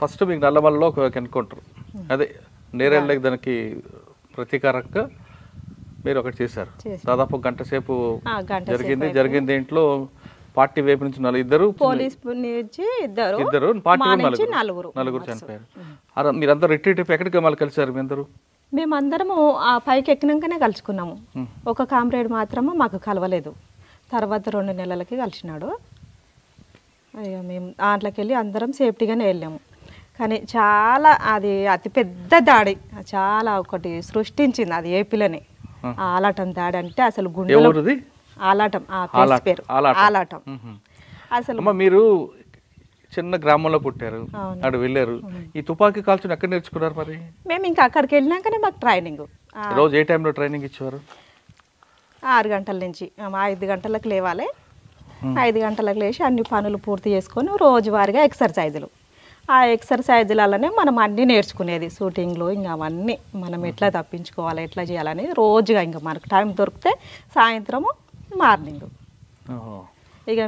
First మీకు నల్లమల్లలో ఒక encounter, అదే నేరేళ్ళకి దానికి ప్రతీకారంగా మీరు ఒకటి చేశారు. దాదాపు గంట సేపు జరిగింది. దీంట్లో పార్టీ వైపు నుంచి ఇద్దరు, పోలీస్ నుంచి ఇద్దరు, పార్టీ నలుగురు చనిపోయారు. మీరందరూ రిట్రీట్ ఎక్కడికి మళ్ళీ కలిసారు? మీ అందరూ మేమందరము ఆ పైకి ఎక్కినాకనే కలుసుకున్నాము. ఒక కామ్రేడ్ మాత్రము మాకు కలవలేదు. తర్వాత 2 నెలలకి కలిసినాడు. ఇక మేము దాంట్లోకి వెళ్ళి అందరం సేఫ్టీగానే వెళ్ళాము. కానీ చాలా అది అతిపెద్ద దాడి, చాలా ఒకటి సృష్టించింది అది ఏపీలోనే. ఆలాటం దాడి అంటే అసలు గుండెలో ఆలాటం, ఆ ప్లేస్ పేరు ఆలాటం. అసలు మీరు చిన్న గ్రామంలో పుట్టారు, అక్కడ వెళ్ళారు. ఈ తుపాకీ కాల్చుని ఎక్కడ నేర్చుకున్నారు మరి? మేము ఇంకా అక్కడికి వెళ్ళినాకనే మాకు ట్రైనింగ్. రోజు ఏ టైంలో ట్రైనింగ్ ఇచ్చేవారు? 6 గంటల నుంచి 5 గంటలకు లేవాలి. 5 గంటలకు లేచి అన్ని పనులు పూర్తి చేసుకొని రోజువారీగా ఎక్సర్సైజులు. ఆ ఎక్సర్సైజులలోనే మనం అన్నీ నేర్చుకునేది. షూటింగ్లు ఇంకా అవన్నీ మనం ఎట్లా తప్పించుకోవాలి, ఎట్లా చేయాలనేది రోజుగా. ఇంకా మనకు టైం దొరికితే సాయంత్రము, మార్నింగ్. ఇక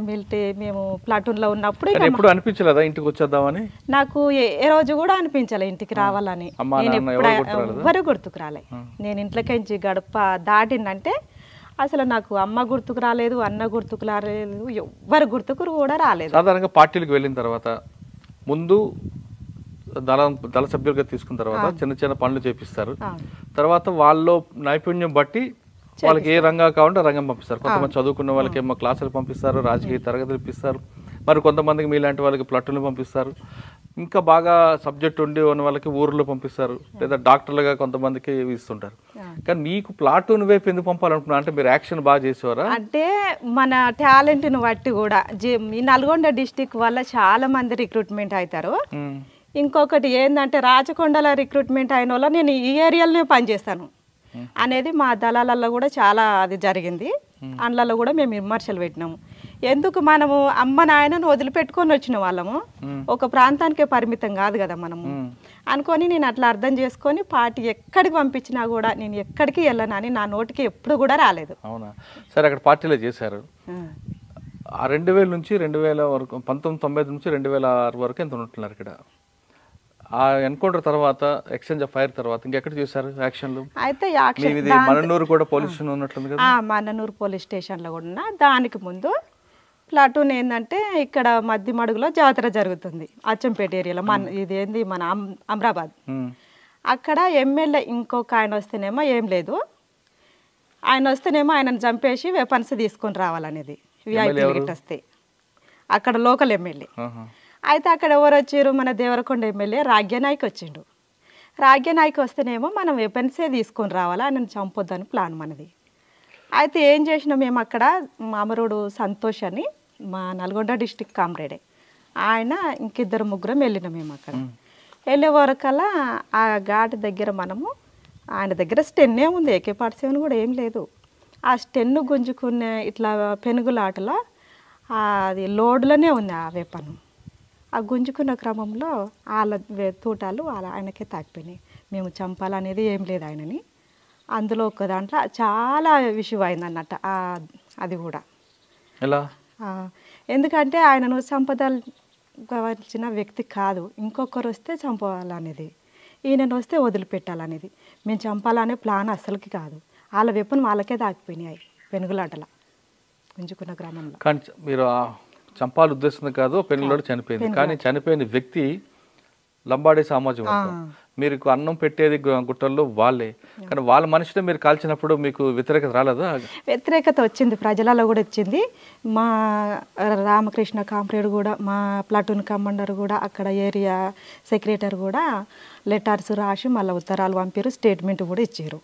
మేము ప్లాటూన్లో ఉన్నప్పుడు ఎప్పుడు అనిపించలేదా ఇంటికి వచ్చేద్దామని? నాకు ఏ రోజు కూడా అనిపించలే ఇంటికి రావాలని. నేను ఎవ్వరు గుర్తుకు రాలే. నేను ఇంట్లోకించి గడప దాటిందంటే అసలు నాకు అమ్మ గుర్తుకు రాలేదు, అన్న గుర్తుకు రాలేదు, ఎవ్వరు గుర్తుకు కూడా రాలేదు. సాధారణంగా పార్టీలకు వెళ్ళిన తర్వాత ముందు దళ సభ్యులుగా తీసుకున్న తర్వాత చిన్న చిన్న పనులు చేపిస్తారు. తర్వాత వాళ్ళలో నైపుణ్యం బట్టి వాళ్ళకి ఏ రంగా కావాలంటే రంగం పంపిస్తారు. కొంతమంది చదువుకున్న వాళ్ళకి ఏమో క్లాసులు పంపిస్తారు, రాజకీయ తరగతులు ఇప్పిస్తారు. మరి కొంతమందికి మీలాంటి వాళ్ళకి ప్లట్టులు పంపిస్తారు. ఇంకా బాగా సబ్జెక్ట్ ఉండి ఉన్న వాళ్ళకి ఊర్లో పంపిస్తారు, లేదా డాక్టర్లుగా కొంతమందికి ఇస్తుంటారు. కానీ మీకు ప్లాటూన్ వైపు ఎందుకు పంపాలనుకున్నా? అంటే మీరు యాక్షన్ బాగా చేసేవారా? అంటే మన టాలెంట్ని బట్టి కూడా ఈ నల్గొండ డిస్టిక్ వల్ల చాలా మంది రిక్రూట్మెంట్ అవుతారు. ఇంకొకటి ఏంటంటే రాచకొండల రిక్రూట్మెంట్ అయిన వాళ్ళు నేను ఈ ఏరియాలోనే పనిచేస్తాను అనేది మా దళాలలో కూడా చాలా అది జరిగింది. అందులో కూడా మేము విమర్శలు పెట్టినాము. ఎందుకు మనము అమ్మ నాయనను వదిలిపెట్టుకొని వచ్చిన వాళ్ళము, ఒక ప్రాంతానికే పరిమితం కాదు కదా మనము అనుకొని నేను అట్లా అర్థం చేసుకొని పార్టీ ఎక్కడికి పంపించినా కూడా నేను ఎక్కడికి వెళ్ళనని నా నోటికి ఎప్పుడు కూడా రాలేదు. అవునా? సరే, అక్కడ పార్టీలో చేశారు. 2000 నుంచి 2000 వరకు, 1990 నుంచి 2006 వరకు ఎంత ఉంటున్నారు ఇక్కడ? ఆ ఎన్కౌంటర్ తర్వాత, ఎక్స్చేంజ్ ఆఫ్ ఫైర్ తర్వాత ఇంకెక్కడ చేశారు యాక్షన్లు? అయితే మననూరు కూడా పోలీస్ స్టేషన్ ఉన్నట్లుంది కదా? మననూరు పోలీస్ స్టేషన్లో కూడా ఉన్నా. దానికి ముందు ప్లాటూన్ ఏంటంటే ఇక్కడ మధ్యమడుగులో జాతర జరుగుతుంది అచ్చంపేట ఏరియాలో. ఇదేంది మన అమరాబాద్. అక్కడ ఎమ్మెల్యే ఇంకొక ఆయన వస్తేనేమో ఏం లేదు, ఆయన వస్తేనేమో ఆయనను చంపేసి వెపన్స్ తీసుకొని రావాలనేది విఐపీ టికెట్ వస్తే. అక్కడ లోకల్ ఎమ్మెల్యే. అయితే అక్కడ ఎవరు వచ్చారు? మన దేవరకొండ ఎమ్మెల్యే రాగ్యనాయక్ వచ్చిండు. రాగ్యనాయక్ వస్తేనేమో మనం వెపన్సే తీసుకొని రావాలా, ఆయనను చంపొద్దని ప్లాన్ మనది. అయితే ఏం చేసినాం మేము అక్కడ, మామరుడు సంతోష్ అని మా నల్గొండ డిస్టిక్ కామ్రేడే, ఆయన ఇంకిద్దరు ముగ్గురం వెళ్ళినాం మేము. అక్కడ వెళ్ళే వరకల్లా ఆ ఘాట్ దగ్గర మనము, ఆయన దగ్గర స్టెన్నే ఉంది, AK-47 కూడా ఏం లేదు. ఆ స్టెన్ను గుంజుకునే ఇట్లా పెనుగులాటలో అది లోడ్లోనే ఉంది ఆ వెపన్. ఆ గుంజుకున్న క్రమంలో వాళ్ళ తూటాలు ఆయనకే తాకిపోయినాయి. మేము చంపాలనేది ఏం లేదు ఆయనని. అందులో ఒక దాంట్లో చాలా విషయం అయింది అన్నట్టు అది కూడా. ఎలా? ఎందుకంటే ఆయనను చంపదలచిన వ్యక్తి కాదు, ఇంకొకరు వస్తే చంపాలనేది, ఈయనను వస్తే వదిలిపెట్టాలనేది. మేము చంపాలనే ప్లాన్ అసలుకి కాదు. వాళ్ళ వెపన్ వాళ్ళకే తాకిపోయినాయి పెనుగులాటల గుంజుకున్న గ్రామంలో. కానీ మీరు చంపాల ఉద్దేశం కాదు, పెనుగులాట చనిపోయింది. కానీ చనిపోయిన వ్యక్తి లంబాడే సామాజిక వర్గం. మీరు అన్నం పెట్టేది గుట్టల్లో వాళ్ళే. కానీ వాళ్ళ మనిషిని మీరు కాల్చినప్పుడు మీకు వ్యతిరేకత రాలేదా? వ్యతిరేకత వచ్చింది, ప్రజలలో కూడా వచ్చింది. మా రామకృష్ణ కామ్రేడ్ కూడా, మా ప్లాటూన్ కమాండర్ కూడా, అక్కడ ఏరియా సెక్రటరీ కూడా లెటర్స్ రాసి మళ్ళీ ఉత్తరాలు పంపారు, స్టేట్మెంట్ కూడా ఇచ్చారు.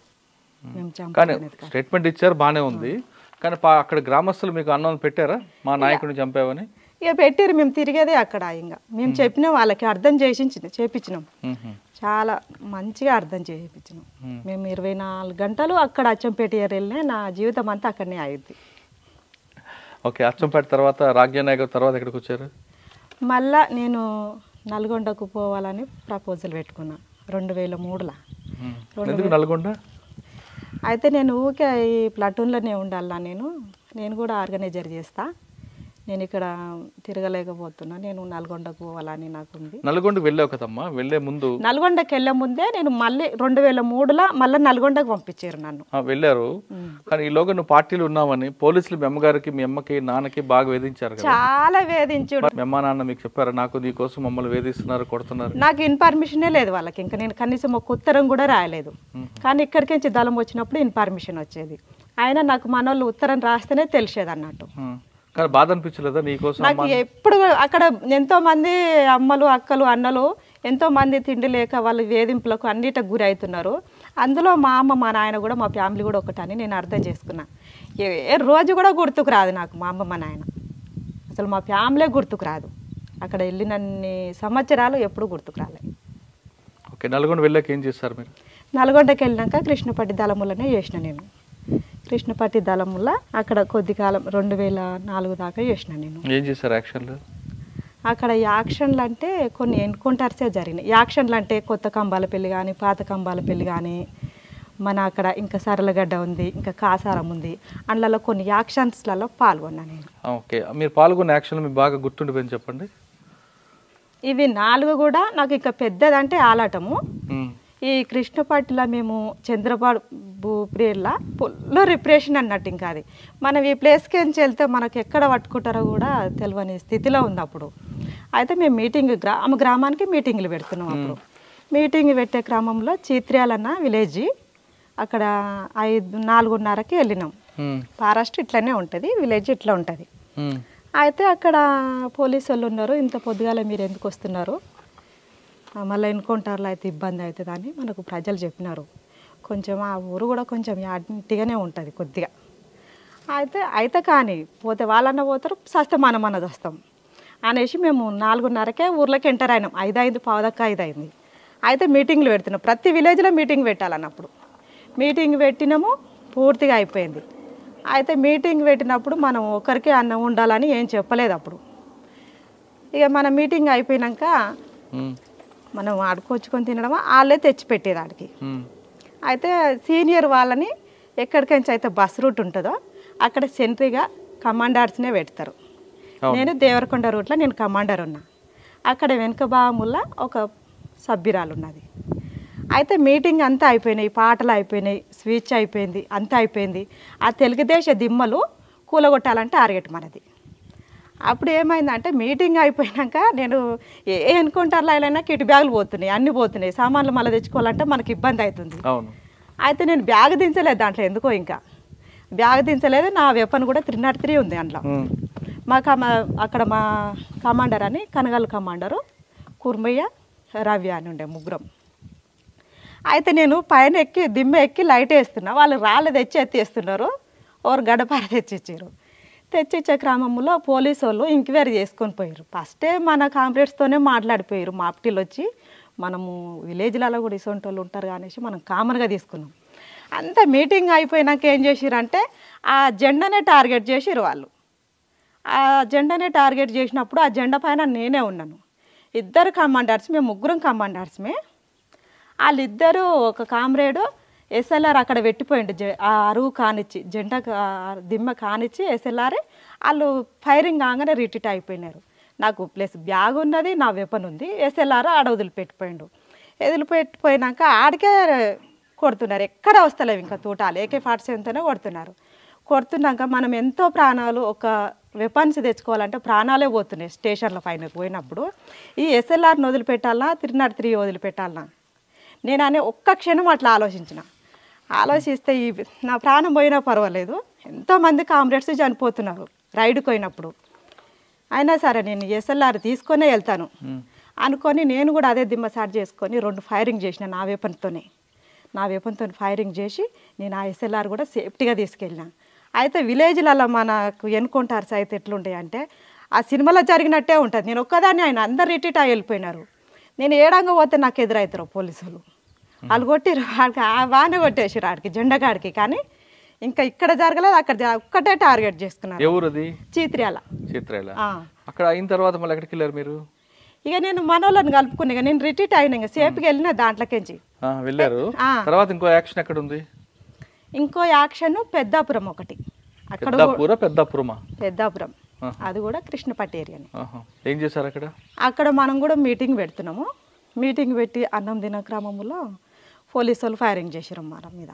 కానీ స్టేట్మెంట్ ఇచ్చారు, బాగానే ఉంది. కానీ అక్కడ గ్రామస్తులు మీకు అన్నం పెట్టారా మా నాయకుడిని చంపావని? ఇక పెట్టారు. మేము తిరిగేదే అక్కడ. ఇంకా మేము చెప్పిన వాళ్ళకి అర్థం చేయించినాం, చాలా మంచిగా అర్థం చేయించినాం. మేము 24 గంటలు అక్కడ అచ్చంపేట ఏరియాలోనే, నా జీవితం అంతా అక్కడనే అయింది. ఓకే, అచ్చంపేట తర్వాత రాగ్యనాయక్ తర్వాత ఎక్కడికి వచ్చారు? మళ్ళా నేను నల్గొండకు పోవాలని ప్రపోజల్ పెట్టుకున్నా 2003లో. ఎందుకు నల్గొండ? అయితే నేను ఊకే ఈ ప్లాటూన్లోనే ఉండాలా, నేను కూడా ఆర్గనైజర్ చేస్తా, నేను ఇక్కడ తిరగలేకపోతున్నా, నేను నల్గొండకు పోవాలని నాకు ఉంది. నల్గొండకు వెళ్ళావు కదమ్మా, వెళ్ళే ముందు నల్గొండకి వెళ్ళే ముందే నేను మళ్ళీ 2003లో మళ్ళీ నల్గొండకు పంపించారు నన్ను. వెళ్ళారు, కానీ ఈలోగా నువ్వు పార్టీలు ఉన్నావని పోలీసులు మీ అమ్మగారికి మీ అమ్మకి నాన్నకి బాగా వేధించారు కదా? చాలా వేధించాడు. మీ అమ్మ నాన్న మీకు చెప్పారు నాకు నీ కోసం మమ్మల్ని వేధిస్తున్నారు, కొడుతున్నారు? నాకు ఇన్ఫర్మేషనే లేదు వాళ్ళకి, ఇంకా నేను కనీసం ఒక ఉత్తరం కూడా రాయలేదు. కానీ ఇక్కడికి నుంచి దళం వచ్చినప్పుడు ఇన్ఫర్మేషన్ వచ్చేది. ఆయన నాకు మనోళ్ళు ఉత్తరం రాస్తేనే తెలిసేది అన్నట్టు. కానీ బాధ అనిపించలేదా నీకోసం? నాకు ఎప్పుడు అక్కడ ఎంతో మంది అమ్మలు అక్కలు అన్నలు ఎంతో మంది తిండి లేక వాళ్ళు వేధింపులకు అన్నిటికి గురి అవుతున్నారు. అందులో మా అమ్మ మా నాయన కూడా మా ఫ్యామిలీ కూడా ఒకటని నేను అర్థం చేసుకున్నా. ఏ రోజు కూడా గుర్తుకు రాదు నాకు మా అమ్మ మా నాయన, అసలు మా ఫ్యామిలీ గుర్తుకు రాదు. అక్కడ వెళ్ళినన్ని సంవత్సరాలు ఎప్పుడు గుర్తుకు రాలేదు. ఓకే, నల్గొండ వెళ్ళాక ఏం చేస్తారు మీరు? నల్గొండకి వెళ్ళినాక కృష్ణపట్టి దళములనే చేసిన నేను. కృష్ణపట్టి దళముల అక్కడ కొద్ది కాలం 2004 దాకా చేసిన నేను. ఏం చేశారు యాక్షన్లు? అక్కడ యాక్షన్లు అంటే కొన్ని ఎన్కౌంటర్సే జరిగినాయి. యాక్షన్లు అంటే కొత్త కంబాల పెళ్లి కానీ పాత కంబాల పెళ్లి కానీ, మన అక్కడ ఇంకా సరళగడ్డ ఉంది, ఇంకా కాసారం ఉంది, అందులో కొన్ని యాక్షన్స్లలో పాల్గొన్నా నేను. ఓకే, మీరు పాల్గొన్న యాక్షన్లు మీకు బాగా గుర్తుండిపోయింది చెప్పండి. ఇవి 4 కూడా నాకు ఇంకా పెద్దదంటే ఆలాటము. ఈ కృష్ణపట్టిలో మేము చంద్రబాబు పీరియడ్లో ఫుల్ రిప్రెషన్ అన్నట్టు. ఇంకా అది మనం ఈ ప్లేస్కి నుంచి వెళ్తే మనకు ఎక్కడ పట్టుకుంటారో కూడా తెలియని స్థితిలో ఉంది అప్పుడు. అయితే మేము మీటింగ్ గ్రామానికి మీటింగ్లు పెడుతున్నాం. అప్పుడు మీటింగ్ పెట్టే క్రమంలో చిత్ర్యాలన్న విలేజ్ అక్కడ 4:30కి వెళ్ళినాం. ఫారెస్ట్ ఇట్లనే ఉంటుంది, విలేజ్ ఇట్లా ఉంటుంది. అయితే అక్కడ పోలీసు వాళ్ళు ఉన్నారు, ఇంత పొద్దుగాల మీరు ఎందుకు వస్తున్నారు, మళ్ళీ ఎన్కౌంటర్లో అయితే ఇబ్బంది అవుతుంది అని మనకు ప్రజలు చెప్పినారు. కొంచెం ఆ ఊరు కూడా కొంచెం యాటిగానే ఉంటుంది కొద్దిగా. అయితే కానీ పోతే వాళ్ళన్న పోతారు, సస్తే మనమన్నది వస్తాం అనేసి మేము 4:30కే ఊర్లోకి ఎంటర్ అయినాం. 5 పావుదక్క 5 అయింది. అయితే మీటింగ్లు పెడుతున్నాం, ప్రతి విలేజ్లో మీటింగ్ పెట్టాలన్నప్పుడు మీటింగ్ పెట్టినాము, పూర్తిగా అయిపోయింది. అయితే మీటింగ్ పెట్టినప్పుడు మనం ఒకరికే అన్నం ఉండాలని ఏం చెప్పలేదు అప్పుడు. ఇక మన మీటింగ్ అయిపోయినాక మనం ఆడుకొచ్చుకొని తినడం వాళ్ళే తెచ్చిపెట్టేది ఆడికి. అయితే సీనియర్ వాళ్ళని ఎక్కడికైనా అయితే బస్ రూట్ ఉంటుందో అక్కడ సెంట్రీగా కమాండర్స్నే పెడతారు. నేను దేవరకొండ రూట్లో నేను కమాండర్ ఉన్నా. అక్కడ వెనుక భాగముల్లో ఒక సభ్యురాలు ఉన్నది. అయితే మీటింగ్ అంతా అయిపోయినాయి, పాటలు అయిపోయినాయి, స్పీచ్ అయిపోయింది, అంతా అయిపోయింది. ఆ తెలుగుదేశ దిమ్మలు కూలగొట్టాలంటే టార్గెట్ మనది. అప్పుడు ఏమైందంటే మీటింగ్ అయిపోయాక నేను ఏ ఎన్కౌంటర్లో అయినా కిట్ బ్యాగులు పోతున్నాయి, అన్నీ పోతున్నాయి, సామాన్లు మళ్ళీ తెచ్చుకోవాలంటే మనకి ఇబ్బంది అవుతుంది. అయితే నేను బ్యాగ్ దించలేదు దాంట్లో, ఎందుకో ఇంకా బ్యాగ్ దించలేదు. నా వెపన్ కూడా 303 ఉంది అందులో. అక్కడ మా కమాండర్ అని కనగల్ కమాండరు, కుర్మయ్య, రవ్య అని ఉండే ముగ్గురం. అయితే నేను పైన ఎక్కి దిమ్మ ఎక్కి లైట్ వేస్తున్నా, వాళ్ళు రాళ్ళు తెచ్చి ఎత్తేస్తున్నారు, ఓరు గడపార తెచ్చిచ్చారు. తెచ్చిచ్చే క్రమంలో పోలీసు వాళ్ళు ఎంక్వైరీ చేసుకొని పోయారు. ఫస్టే మన కాంప్లైంట్స్తోనే మాట్లాడిపోయారు. మాప్టీలు వచ్చి మనము విలేజ్లలో కూడా ఇసొంటి వాళ్ళు ఉంటారు అనేసి మనం కామన్గా తీసుకున్నాం. అంత మీటింగ్ అయిపోయినాక ఏం చేసిరంటే ఆ జెండానే టార్గెట్ చేసిరు వాళ్ళు. ఆ జెండానే టార్గెట్ చేసినప్పుడు ఆ జెండా పైన నేనే ఉన్నాను. 2 కమాండర్స్, మేము 3 కమాండర్స్మే. వాళ్ళిద్దరూ ఒక కామ్రేడు ఎస్ఎల్ఆర్ అక్కడ పెట్టిపోయిండు, ఆ అరువు కానిచ్చి జెండా దిమ్మ కానిచ్చి ఎస్ఎల్ఆర్ వాళ్ళు ఫైరింగ్ కాగానే రిట్రీట్ అయిపోయినారు. నాకు ప్లస్ బ్యాగ్ ఉన్నది, నా వెపన్ ఉంది, ఎస్ఎల్ఆర్ ఆడ వదిలిపెట్టిపోయిండు. వదిలిపెట్టిపోయినాక ఆడికే కొడుతున్నారు, ఎక్కడ వస్తలేవు ఇంకా తూటాలు, AK-47తోనే కొడుతున్నారు. కొడుతున్నాక మనం ఎంతో ప్రాణాలు, ఒక వెపన్స్ తెచ్చుకోవాలంటే ప్రాణాలే పోతున్నాయి స్టేషన్ల పైన పోయినప్పుడు. ఈ ఎస్ఎల్ఆర్ని వదిలిపెట్టాలన్నా 303 వదిలిపెట్టాలన్నా నేను అనే ఒక్క క్షణం అట్లా ఆలోచిస్తే ఈ నా ప్రాణం పోయినా పర్వాలేదు, ఎంతోమంది కామ్రేడ్స్ చనిపోతున్నారు రైడ్కి పోయినప్పుడు, అయినా సరే నేను ఎస్ఎల్ఆర్ తీసుకొనే వెళ్తాను అనుకొని నేను కూడా అదే దిమ్మ స్టార్ట్ చేసుకొని 2 ఫైరింగ్ చేసిన నా వెపన్తో ఫైరింగ్ చేసి నేను ఆ ఎస్ఎల్ఆర్ కూడా సేఫ్టీగా తీసుకెళ్ళినా. అయితే విలేజ్లలో మనకు ఎన్కౌంటర్స్ అయితే ఎట్లుంటాయి అంటే ఆ సినిమాలో జరిగినట్టే ఉంటుంది. నేను ఒక్కదాన్ని, ఆయన అందరు రిట్రీట్ అయ్యి వెళ్ళిపోయినారు. నేను ఏడంగా పోతే నాకు ఎదురవుతారు పోలీసులు, వాళ్ళు కొట్టిరు, బాగానే కొట్టేసారు ఆడికి జెండగాడికి. కానీ ఇంకా ఇక్కడ జరగలేదు, అక్కడ ఒక్కటే టార్గెట్ చేసుకున్నారు. ఎవరుది? చిత్ర్యాల. అక్కడ అయిన తర్వాత మళ్ళీ ఎక్కడికి వెళ్ళారు మీరు? ఇక నేను మనోళ్ళని కలుపుకున్నా, ఇక నేను రిట్రీట్ అయినా, ఇంకా సేఫ్గా వెళ్ళిన దాంట్లోకించి వెళ్ళారు. తర్వాత ఇంకో యాక్షన్ ఎక్కడ ఉంది? ఇంకో యాక్షన్ పెద్దాపురం ఒకటి. అక్కడ పెద్దాపురం అది కూడా కృష్ణపట్టి ఏరియాని. ఏం చేశారు అక్కడ? అక్కడ మనం కూడా మీటింగ్ పెడుతున్నాము. మీటింగ్ పెట్టి అన్నం తిన క్రమంలో పోలీసు వాళ్ళు ఫైరింగ్ చేసారు మన మీద.